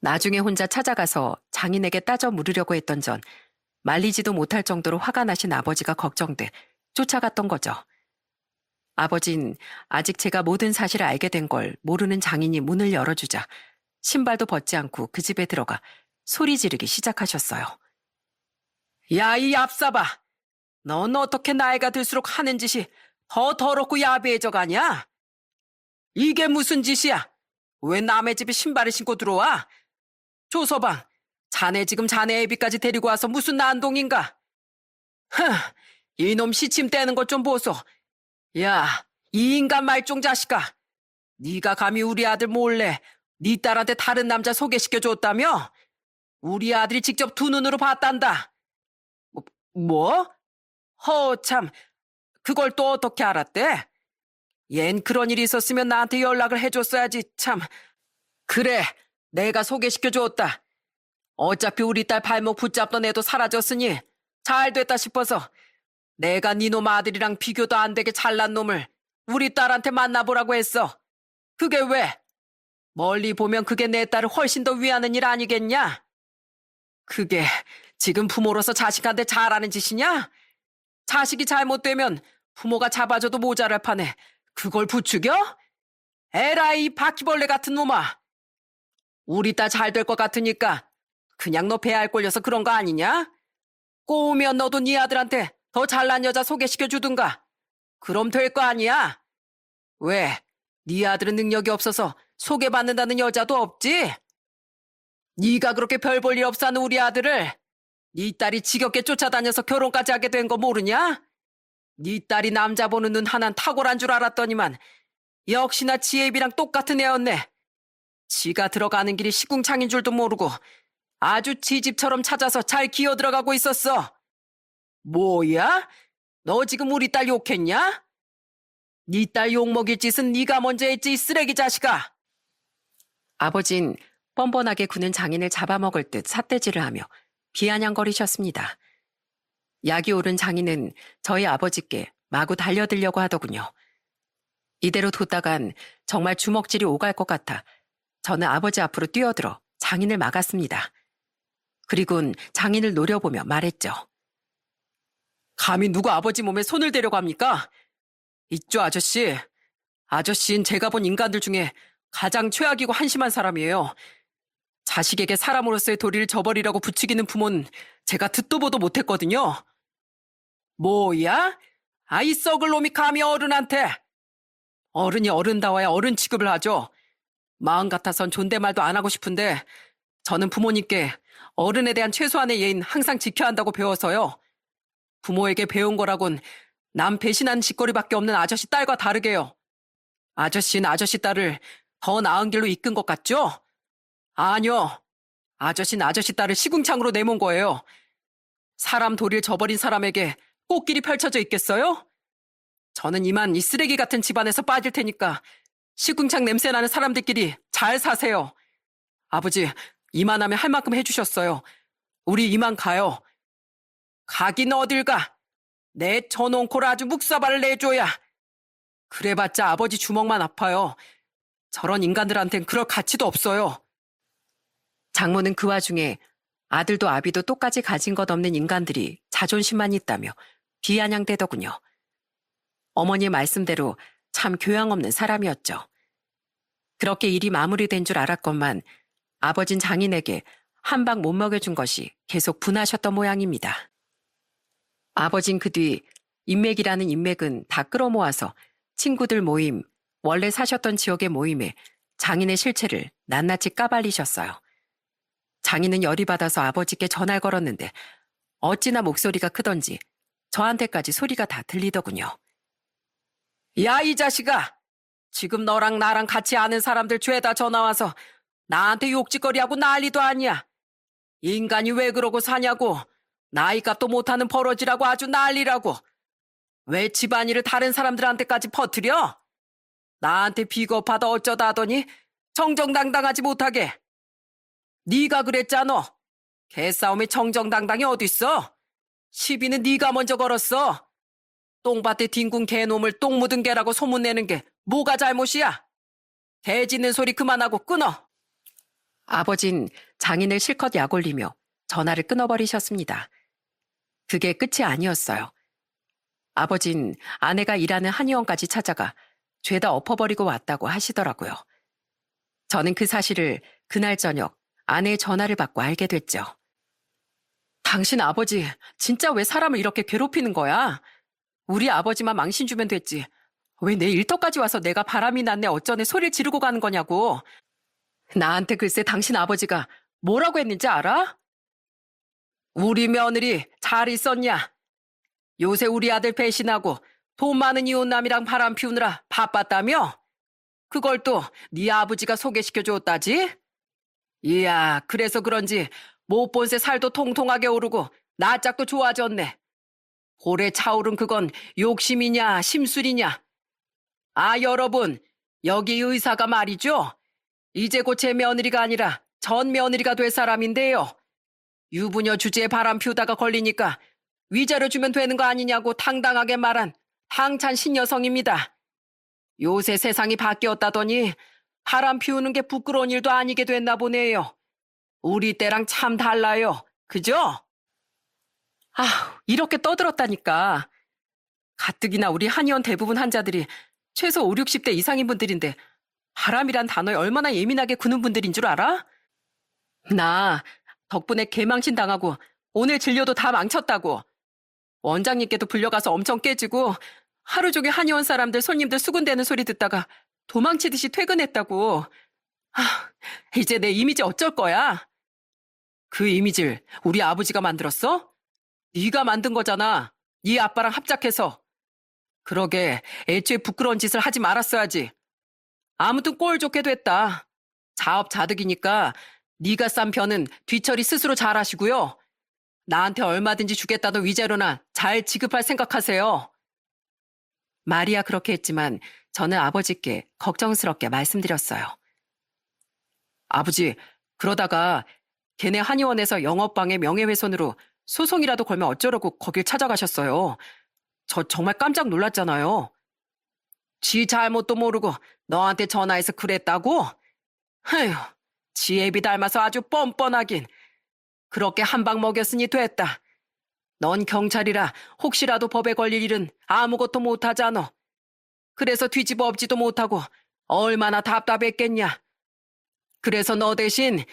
Speaker 1: 나중에 혼자 찾아가서 장인에게 따져 물으려고 했던 전 말리지도 못할 정도로 화가 나신 아버지가 걱정돼 쫓아갔던 거죠. 아버진 아직 제가 모든 사실을 알게 된 걸 모르는 장인이 문을 열어주자 신발도 벗지 않고 그 집에 들어가 소리 지르기 시작하셨어요. 야, 이 얍사봐. 넌 어떻게 나이가 들수록 하는 짓이 더 더럽고 야비해져 가냐? 이게 무슨 짓이야? 왜 남의 집에 신발을 신고 들어와? 조서방, 자네 지금 자네 애비까지 데리고 와서 무슨 난동인가? 흥, 이놈 시침 떼는 것 좀 보소. 야, 이 인간 말종 자식아. 네가 감히 우리 아들 몰래 네 딸한테 다른 남자 소개시켜줬다며? 우리 아들이 직접 두 눈으로 봤단다. 뭐? 허참, 그걸 또 어떻게 알았대? 얜 그런 일이 있었으면 나한테 연락을 해줬어야지, 참. 그래, 내가 소개시켜줬다. 어차피 우리 딸 발목 붙잡던 애도 사라졌으니 잘 됐다 싶어서 내가 니놈 아들이랑 비교도 안 되게 잘난 놈을 우리 딸한테 만나보라고 했어. 그게 왜? 멀리 보면 그게 내 딸을 훨씬 더 위하는 일 아니겠냐? 그게 지금 부모로서 자식한테 잘하는 짓이냐? 자식이 잘못되면 부모가 잡아줘도 모자랄 판에 그걸 부추겨? 에라이 이 바퀴벌레 같은 놈아. 우리 딸 잘 될 것 같으니까 그냥 너 배알 꼴려서 그런 거 아니냐? 꼬우면 너도 네 아들한테 더 잘난 여자 소개시켜주든가. 그럼 될 거 아니야? 왜? 네 아들은 능력이 없어서 소개받는다는 여자도 없지? 네가 그렇게 별 볼 일 없어 하는 우리 아들을 네 딸이 지겹게 쫓아다녀서 결혼까지 하게 된 거 모르냐? 네 딸이 남자 보는 눈 하나는 탁월한 줄 알았더니만 역시나 지 애비랑 똑같은 애였네. 지가 들어가는 길이 시궁창인 줄도 모르고 아주 지 집처럼 찾아서 잘 기어 들어가고 있었어. 뭐야? 너 지금 우리 딸 욕했냐? 네 딸 욕먹일 짓은 네가 먼저 했지, 이 쓰레기 자식아. 아버진 뻔뻔하게 구는 장인을 잡아먹을 듯 삿대질을 하며 비아냥거리셨습니다. 약이 오른 장인은 저희 아버지께 마구 달려들려고 하더군요. 이대로 뒀다간 정말 주먹질이 오갈 것 같아 저는 아버지 앞으로 뛰어들어 장인을 막았습니다. 그리곤 장인을 노려보며 말했죠. 감히 누구 아버지 몸에 손을 대려고 합니까? 있죠, 아저씨. 아저씨는 제가 본 인간들 중에 가장 최악이고 한심한 사람이에요. 자식에게 사람으로서의 도리를 저버리라고 부추기는 부모는 제가 듣도 보도 못했거든요. 뭐야? 아이 썩을 놈이 감히 어른한테. 어른이 어른다워야 어른 취급을 하죠. 마음 같아선 존댓말도 안 하고 싶은데 저는 부모님께 어른에 대한 최소한의 예의는 항상 지켜야 한다고 배워서요. 부모에게 배운 거라곤 남 배신한 짓거리밖에 없는 아저씨 딸과 다르게요. 아저씨는 아저씨 딸을 더 나은 길로 이끈 것 같죠? 아니요. 아저씨는 아저씨 딸을 시궁창으로 내몬 거예요. 사람 도리를 저버린 사람에게 꽃길이 펼쳐져 있겠어요? 저는 이만 이 쓰레기 같은 집안에서 빠질 테니까 시궁창 냄새나는 사람들끼리 잘 사세요. 아버지, 이만하면 할 만큼 해주셨어요. 우리 이만 가요. 가긴 어딜 가. 내 저놓고를 아주 묵사발을 내줘야. 그래봤자 아버지 주먹만 아파요. 저런 인간들한텐 그럴 가치도 없어요. 장모는 그 와중에 아들도 아비도 똑같이 가진 것 없는 인간들이 자존심만 있다며 비아냥대더군요. 어머니의 말씀대로 참 교양 없는 사람이었죠. 그렇게 일이 마무리된 줄 알았건만 아버진 장인에게 한 방 못 먹여준 것이 계속 분하셨던 모양입니다. 아버진 그 뒤 인맥이라는 인맥은 다 끌어모아서 친구들 모임, 원래 사셨던 지역의 모임에 장인의 실체를 낱낱이 까발리셨어요. 장인은 열이 받아서 아버지께 전화를 걸었는데 어찌나 목소리가 크던지 저한테까지 소리가 다 들리더군요. 야, 이 자식아! 지금 너랑 나랑 같이 아는 사람들 죄다 전화와서 나한테 욕짓거리하고 난리도 아니야. 인간이 왜 그러고 사냐고. 나이값도 못하는 버러지라고 아주 난리라고. 왜 집안일을 다른 사람들한테까지 퍼뜨려? 나한테 비겁하다 어쩌다 하더니 정정당당하지 못하게. 네가 그랬잖아. 개싸움에 정정당당이 어딨어? 시비는 네가 먼저 걸었어. 똥밭에 뒹군 개놈을 똥 묻은 개라고 소문내는 게 뭐가 잘못이야? 개 짖는 소리 그만하고 끊어. 아버진 장인을 실컷 약올리며 전화를 끊어버리셨습니다. 그게 끝이 아니었어요. 아버진 아내가 일하는 한의원까지 찾아가 죄다 엎어버리고 왔다고 하시더라고요. 저는 그 사실을 그날 저녁 아내의 전화를 받고 알게 됐죠. 당신 아버지 진짜 왜 사람을 이렇게 괴롭히는 거야? 우리 아버지만 망신 주면 됐지. 왜 내 일터까지 와서 내가 바람이 났네 어쩌네 소리를 지르고 가는 거냐고. 나한테 글쎄 당신 아버지가 뭐라고 했는지 알아? 우리 며느리 잘 있었냐? 요새 우리 아들 배신하고 돈 많은 이혼남이랑 바람 피우느라 바빴다며? 그걸 또 네 아버지가 소개시켜 줬다지? 이야, 그래서 그런지 못 본 새 살도 통통하게 오르고 낯짝도 좋아졌네. 볼에 차오른 그건 욕심이냐 심술이냐? 아, 여러분, 여기 의사가 말이죠. 이제 곧 제 며느리가 아니라 전 며느리가 될 사람인데요. 유부녀 주제에 바람 피우다가 걸리니까 위자료 주면 되는 거 아니냐고 당당하게 말한 당찬 신여성입니다. 요새 세상이 바뀌었다더니 바람 피우는 게 부끄러운 일도 아니게 됐나 보네요. 우리 때랑 참 달라요. 그죠? 아, 이렇게 떠들었다니까. 가뜩이나 우리 한의원 대부분 환자들이 최소 5, 60대 이상인 분들인데 바람이란 단어에 얼마나 예민하게 구는 분들인 줄 알아? 나 덕분에 개망신 당하고 오늘 진료도 다 망쳤다고. 원장님께도 불려가서 엄청 깨지고 하루 종일 한의원 사람들 손님들 수군대는 소리 듣다가 도망치듯이 퇴근했다고. 아, 이제 내 이미지 어쩔 거야? 그 이미지를 우리 아버지가 만들었어? 네가 만든 거잖아. 네 아빠랑 합작해서. 그러게 애초에 부끄러운 짓을 하지 말았어야지. 아무튼 꼴 좋게 됐다. 자업자득이니까 네가 싼 편은 뒤처리 스스로 잘하시고요. 나한테 얼마든지 주겠다던 위자료나 잘 지급할 생각하세요. 말이야 그렇게 했지만 저는 아버지께 걱정스럽게 말씀드렸어요. 아버지, 그러다가 걔네 한의원에서 영업방해 명예훼손으로 소송이라도 걸면 어쩌려고 거길 찾아가셨어요. 저 정말 깜짝 놀랐잖아요. 지 잘못도 모르고 너한테 전화해서 그랬다고? 휴, 지 애비 닮아서 아주 뻔뻔하긴. 그렇게 한 방 먹였으니 됐다. 넌 경찰이라 혹시라도 법에 걸릴 일은 아무것도 못하잖아. 그래서 뒤집어 엎지도 못하고 얼마나 답답했겠냐. 그래서 너 대신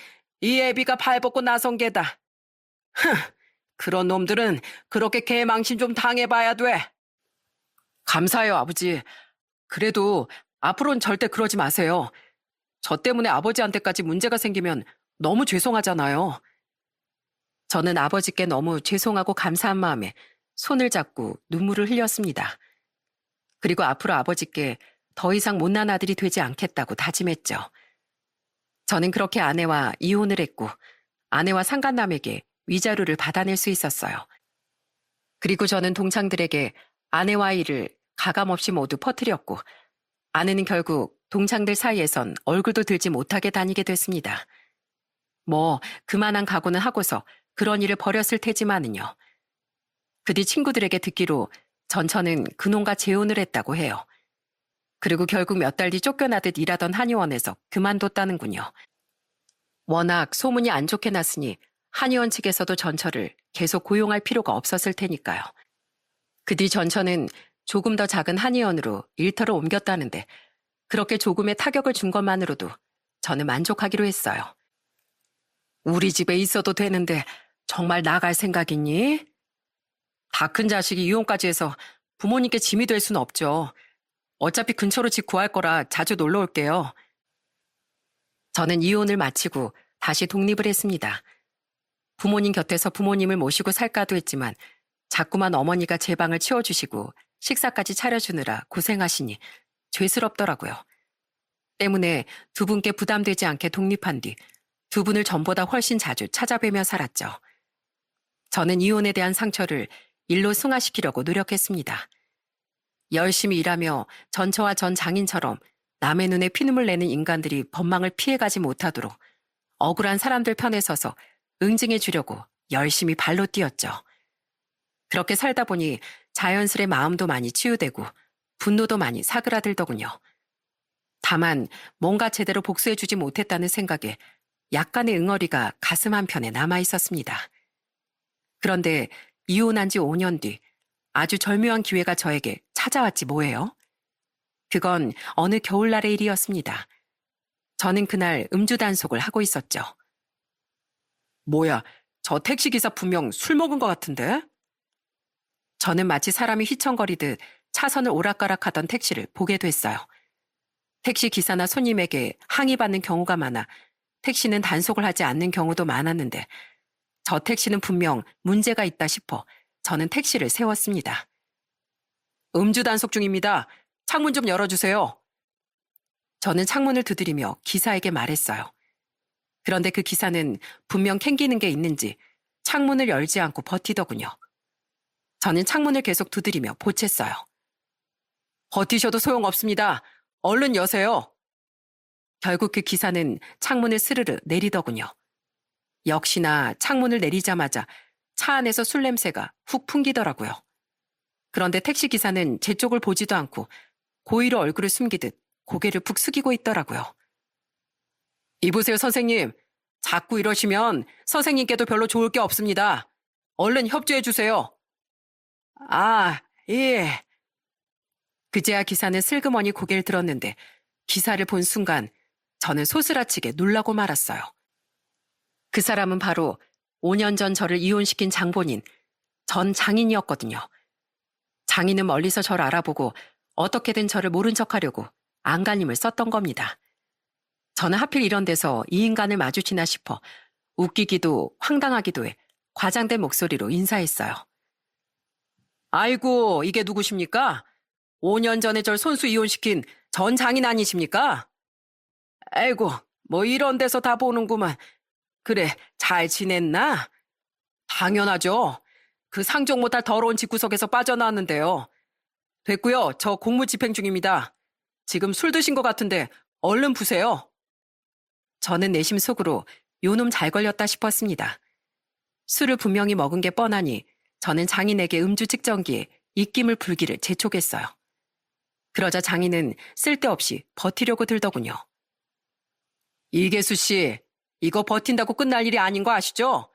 Speaker 1: 이 애비가 발벗고 나선 게다. 흥, 그런 놈들은 그렇게 개망신 좀 당해봐야 돼. 감사해요, 아버지. 그래도 앞으로는 절대 그러지 마세요. 저 때문에 아버지한테까지 문제가 생기면 너무 죄송하잖아요. 저는 아버지께 너무 죄송하고 감사한 마음에 손을 잡고 눈물을 흘렸습니다. 그리고 앞으로 아버지께 더 이상 못난 아들이 되지 않겠다고 다짐했죠. 저는 그렇게 아내와 이혼을 했고 아내와 상간남에게 위자료를 받아낼 수 있었어요. 그리고 저는 동창들에게 아내와 일을 가감없이 모두 퍼뜨렸고 아내는 결국 동창들 사이에선 얼굴도 들지 못하게 다니게 됐습니다. 뭐 그만한 각오는 하고서 그런 일을 벌였을 테지만은요. 그 뒤 친구들에게 듣기로 전처는 그놈과 재혼을 했다고 해요. 그리고 결국 몇 달 뒤 쫓겨나듯 일하던 한의원에서 그만뒀다는군요. 워낙 소문이 안 좋게 났으니 한의원 측에서도 전처를 계속 고용할 필요가 없었을 테니까요. 그 뒤 전처는 조금 더 작은 한의원으로 일터를 옮겼다는데 그렇게 조금의 타격을 준 것만으로도 저는 만족하기로 했어요. 우리 집에 있어도 되는데 정말 나갈 생각이니? 다 큰 자식이 이혼까지 해서 부모님께 짐이 될 수는 없죠. 어차피 근처로 집 구할 거라 자주 놀러 올게요. 저는 이혼을 마치고 다시 독립을 했습니다. 부모님 곁에서 부모님을 모시고 살까도 했지만 자꾸만 어머니가 제 방을 치워주시고 식사까지 차려주느라 고생하시니 죄스럽더라고요. 때문에 두 분께 부담되지 않게 독립한 뒤 두 분을 전보다 훨씬 자주 찾아뵈며 살았죠. 저는 이혼에 대한 상처를 일로 승화시키려고 노력했습니다. 열심히 일하며 전처와 전 장인처럼 남의 눈에 피눈물 내는 인간들이 법망을 피해가지 못하도록 억울한 사람들 편에 서서 응징해 주려고 열심히 발로 뛰었죠. 그렇게 살다 보니 자연스레 마음도 많이 치유되고 분노도 많이 사그라들더군요. 다만 뭔가 제대로 복수해주지 못했다는 생각에 약간의 응어리가 가슴 한편에 남아 있었습니다. 그런데 이혼한 지 5년 뒤 아주 절묘한 기회가 저에게 찾아왔지 뭐예요? 그건 어느 겨울날의 일이었습니다. 저는 그날 음주 단속을 하고 있었죠. 뭐야, 저 택시기사 분명 술 먹은 것 같은데? 저는 마치 사람이 휘청거리듯 차선을 오락가락하던 택시를 보게 됐어요. 택시 기사나 손님에게 항의받는 경우가 많아 택시는 단속을 하지 않는 경우도 많았는데 저 택시는 분명 문제가 있다 싶어 저는 택시를 세웠습니다. 음주 단속 중입니다. 창문 좀 열어주세요. 저는 창문을 두드리며 기사에게 말했어요. 그런데 그 기사는 분명 캥기는 게 있는지 창문을 열지 않고 버티더군요. 저는 창문을 계속 두드리며 보챘어요. 버티셔도 소용없습니다. 얼른 여세요. 결국 그 기사는 창문을 스르르 내리더군요. 역시나 창문을 내리자마자 차 안에서 술 냄새가 훅 풍기더라고요. 그런데 택시 기사는 제 쪽을 보지도 않고 고의로 얼굴을 숨기듯 고개를 푹 숙이고 있더라고요. 이보세요, 선생님. 자꾸 이러시면 선생님께도 별로 좋을 게 없습니다. 얼른 협조해 주세요. 아, 예. 그제야 기사는 슬그머니 고개를 들었는데 기사를 본 순간 저는 소스라치게 놀라고 말았어요. 그 사람은 바로 5년 전 저를 이혼시킨 장본인, 전 장인이었거든요. 장인은 멀리서 저를 알아보고 어떻게든 저를 모른 척하려고 안간힘을 썼던 겁니다. 저는 하필 이런 데서 이 인간을 마주치나 싶어 웃기기도 황당하기도 해 과장된 목소리로 인사했어요. 아이고, 이게 누구십니까? 5년 전에 절 손수 이혼시킨 전 장인 아니십니까? 아이고, 뭐 이런 데서 다 보는구만. 그래, 잘 지냈나? 당연하죠. 그 상종 못할 더러운 집구석에서 빠져나왔는데요. 됐고요. 저 공무집행 중입니다. 지금 술 드신 것 같은데 얼른 푸세요. 저는 내심 속으로 요놈 잘 걸렸다 싶었습니다. 술을 분명히 먹은 게 뻔하니 저는 장인에게 음주 측정기에 입김을 불기를 재촉했어요. 그러자 장인은 쓸데없이 버티려고 들더군요. 이계수 씨, 이거 버틴다고 끝날 일이 아닌 거 아시죠?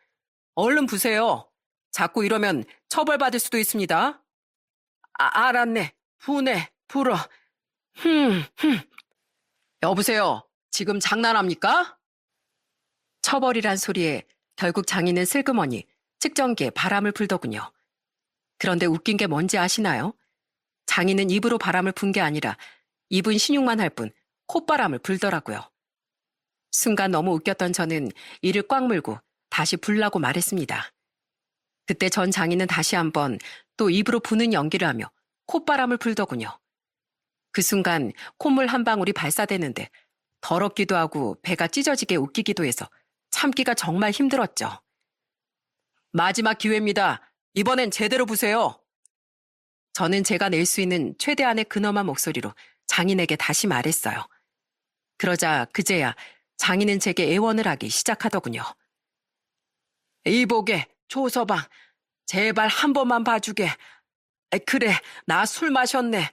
Speaker 1: 얼른 부세요. 자꾸 이러면 처벌받을 수도 있습니다. 알았네. 부네, 불어. 여보세요. 지금 장난합니까? 처벌이란 소리에 결국 장인은 슬그머니 측정기에 바람을 불더군요. 그런데 웃긴 게 뭔지 아시나요? 장인은 입으로 바람을 분 게 아니라 입은 신용만 할 뿐 콧바람을 불더라고요. 순간 너무 웃겼던 저는 이를 꽉 물고 다시 불라고 말했습니다. 그때 전 장인은 다시 한번 또 입으로 부는 연기를 하며 콧바람을 불더군요. 그 순간 콧물 한 방울이 발사되는데 더럽기도 하고 배가 찢어지게 웃기기도 해서 참기가 정말 힘들었죠. 마지막 기회입니다. 이번엔 제대로 부세요. 저는 제가 낼 수 있는 최대한의 근엄한 목소리로 장인에게 다시 말했어요. 그러자 그제야 장인은 제게 애원을 하기 시작하더군요. 이보게, 조서방, 제발 한 번만 봐주게. 그래, 나 술 마셨네.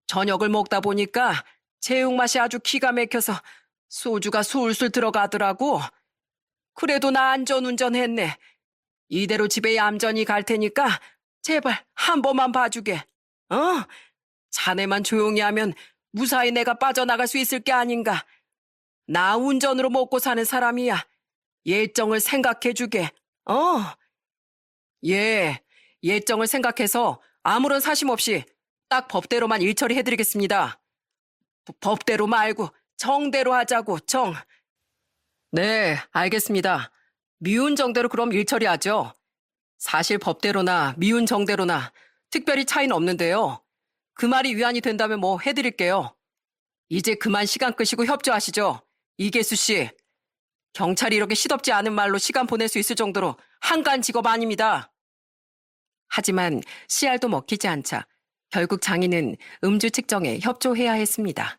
Speaker 1: 저녁을 먹다 보니까 제육맛이 아주 기가 막혀서 소주가 술술 들어가더라고. 그래도 나 안전운전했네. 이대로 집에 얌전히 갈 테니까 제발 한 번만 봐주게. 자네만 조용히 하면 무사히 내가 빠져나갈 수 있을 게 아닌가. 나 운전으로 먹고 사는 사람이야. 예정을 생각해주게. 예, 예정을 생각해서 아무런 사심 없이 딱 법대로만 일 처리해드리겠습니다. 법대로 말고 정대로 하자고, 정. 네, 알겠습니다. 미운 정대로 그럼 일 처리하죠. 사실 법대로나 미운 정대로나 특별히 차이는 없는데요. 그 말이 위안이 된다면 뭐 해드릴게요. 이제 그만 시간 끄시고 협조하시죠. 이계수 씨. 경찰이 이렇게 시덥지 않은 말로 시간 보낼 수 있을 정도로 한가한 직업 아닙니다. 하지만 씨알도 먹히지 않자 결국 장인은 음주 측정에 협조해야 했습니다.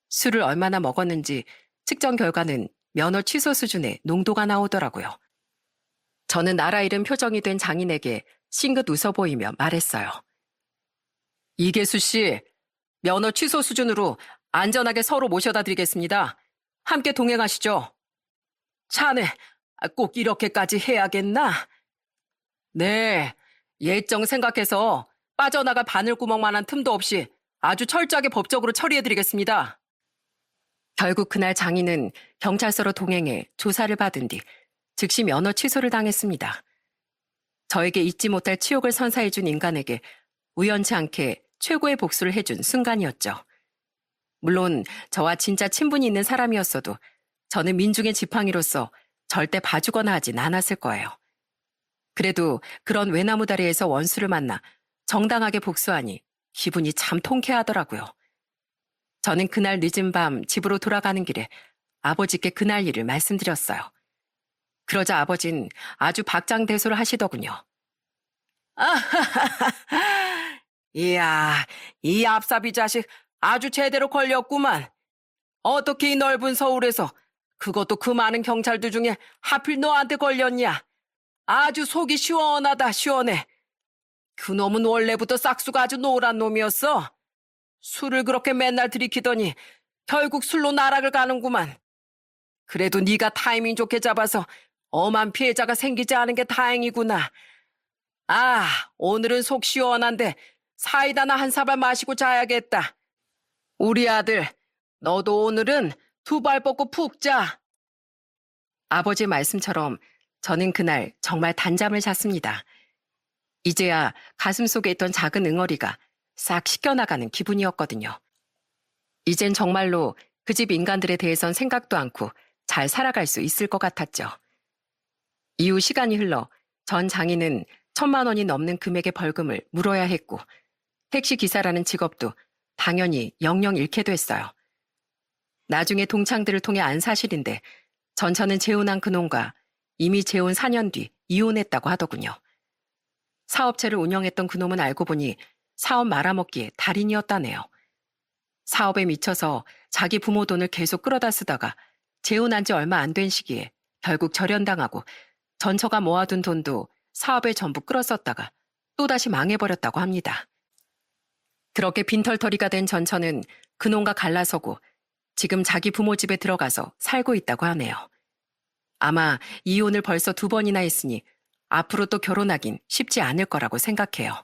Speaker 1: 술을 얼마나 먹었는지 측정 결과는 면허 취소 수준의 농도가 나오더라고요. 저는 나라 잃은 표정이 된 장인에게 싱긋 웃어 보이며 말했어요. 이계수 씨, 면허 취소 수준으로 안전하게 서로 모셔다 드리겠습니다. 함께 동행하시죠. 자네, 꼭 이렇게까지 해야겠나? 네, 예정 생각해서 빠져나갈 바늘구멍만한 틈도 없이 아주 철저하게 법적으로 처리해드리겠습니다. 결국 그날 장인은 경찰서로 동행해 조사를 받은 뒤 즉시 면허 취소를 당했습니다. 저에게 잊지 못할 치욕을 선사해준 인간에게 우연치 않게 최고의 복수를 해준 순간이었죠. 물론 저와 진짜 친분이 있는 사람이었어도 저는 민중의 지팡이로서 절대 봐주거나 하진 않았을 거예요. 그래도 그런 외나무 다리에서 원수를 만나 정당하게 복수하니 기분이 참 통쾌하더라고요. 저는 그날 늦은 밤 집으로 돌아가는 길에 아버지께 그날 일을 말씀드렸어요. 그러자 아버진 아주 박장대소를 하시더군요. 아하하하, 이야, 이 앞사비 자식 아주 제대로 걸렸구만. 어떻게 이 넓은 서울에서 그것도 그 많은 경찰들 중에 하필 너한테 걸렸냐? 아주 속이 시원하다, 시원해. 그놈은 원래부터 싹수가 아주 노란 놈이었어. 술을 그렇게 맨날 들이키더니 결국 술로 나락을 가는구만. 그래도 네가 타이밍 좋게 잡아서 엄한 피해자가 생기지 않은 게 다행이구나. 아, 오늘은 속 시원한데 사이다나 한 사발 마시고 자야겠다. 우리 아들, 너도 오늘은 두 발 뻗고 푹 자. 아버지 말씀처럼 저는 그날 정말 단잠을 잤습니다. 이제야 가슴속에 있던 작은 응어리가 싹 씻겨나가는 기분이었거든요. 이젠 정말로 그 집 인간들에 대해선 생각도 않고 잘 살아갈 수 있을 것 같았죠. 이후 시간이 흘러 전 장인은 1,000만 원이 넘는 금액의 벌금을 물어야 했고 택시 기사라는 직업도 당연히 영영 잃게 됐어요. 나중에 동창들을 통해 안 사실인데 전처는 재혼한 그놈과 이미 재혼 4년 뒤 이혼했다고 하더군요. 사업체를 운영했던 그놈은 알고 보니 사업 말아먹기에 달인이었다네요. 사업에 미쳐서 자기 부모 돈을 계속 끌어다 쓰다가 재혼한 지 얼마 안 된 시기에 결국 절연당하고 전처가 모아둔 돈도 사업에 전부 끌어썼다가 또다시 망해버렸다고 합니다. 그렇게 빈털터리가 된 전처는 그놈과 갈라서고 지금 자기 부모 집에 들어가서 살고 있다고 하네요. 아마 이혼을 벌써 2번이나 했으니 앞으로 또 결혼하긴 쉽지 않을 거라고 생각해요.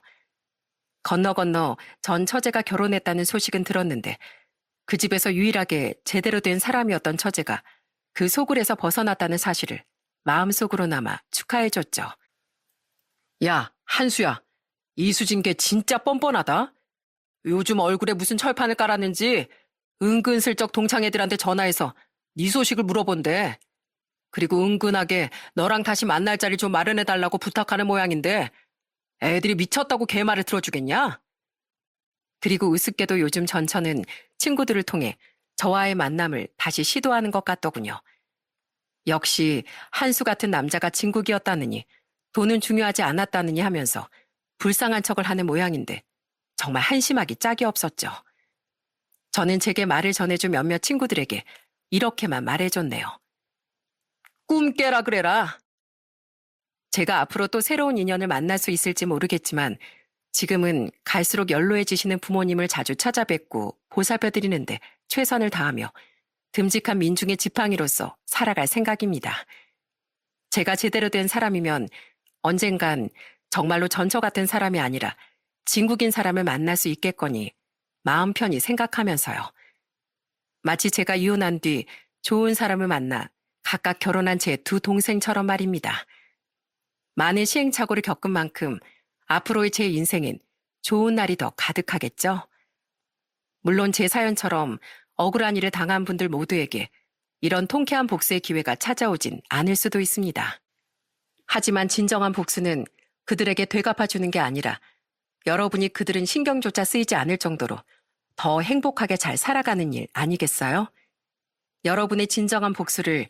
Speaker 1: 건너 전 처제가 결혼했다는 소식은 들었는데 그 집에서 유일하게 제대로 된 사람이었던 처제가 그 소굴에서 벗어났다는 사실을 마음속으로나마 축하해줬죠. 야, 한수야, 이수진 개 진짜 뻔뻔하다. 요즘 얼굴에 무슨 철판을 깔았는지 은근슬쩍 동창애들한테 전화해서 네 소식을 물어본대. 그리고 은근하게 너랑 다시 만날 자리 좀 마련해달라고 부탁하는 모양인데 애들이 미쳤다고 걔 말을 들어주겠냐? 그리고 우습게도 요즘 전처는 친구들을 통해 저와의 만남을 다시 시도하는 것 같더군요. 역시 한수 같은 남자가 진국이었다느니 돈은 중요하지 않았다느니 하면서 불쌍한 척을 하는 모양인데 정말 한심하기 짝이 없었죠. 저는 제게 말을 전해준 몇몇 친구들에게 이렇게만 말해줬네요. 꿈 깨라 그래라. 제가 앞으로 또 새로운 인연을 만날 수 있을지 모르겠지만 지금은 갈수록 연로해지시는 부모님을 자주 찾아뵙고 보살펴드리는데 최선을 다하며 듬직한 민중의 지팡이로서 살아갈 생각입니다. 제가 제대로 된 사람이면 언젠간 정말로 전처 같은 사람이 아니라 진국인 사람을 만날 수 있겠거니 마음 편히 생각하면서요. 마치 제가 이혼한 뒤 좋은 사람을 만나 각각 결혼한 제 2 동생처럼 말입니다. 많은 시행착오를 겪은 만큼 앞으로의 제 인생엔 좋은 날이 더 가득하겠죠? 물론 제 사연처럼 억울한 일을 당한 분들 모두에게 이런 통쾌한 복수의 기회가 찾아오진 않을 수도 있습니다. 하지만 진정한 복수는 그들에게 되갚아주는 게 아니라 여러분이 그들은 신경조차 쓰이지 않을 정도로 더 행복하게 잘 살아가는 일 아니겠어요? 여러분의 진정한 복수를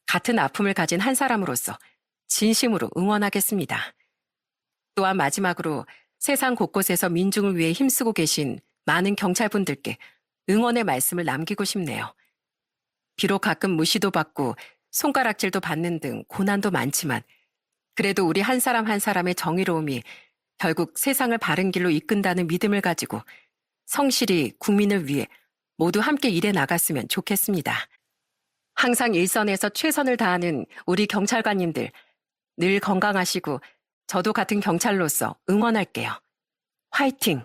Speaker 1: 같은 아픔을 가진 한 사람으로서 진심으로 응원하겠습니다. 또한 마지막으로 세상 곳곳에서 민중을 위해 힘쓰고 계신 많은 경찰분들께 응원의 말씀을 남기고 싶네요. 비록 가끔 무시도 받고 손가락질도 받는 등 고난도 많지만 그래도 우리 한 사람 한 사람의 정의로움이 결국 세상을 바른 길로 이끈다는 믿음을 가지고 성실히 국민을 위해 모두 함께 일해 나갔으면 좋겠습니다. 항상 일선에서 최선을 다하는 우리 경찰관님들 늘 건강하시고 저도 같은 경찰로서 응원할게요. 화이팅!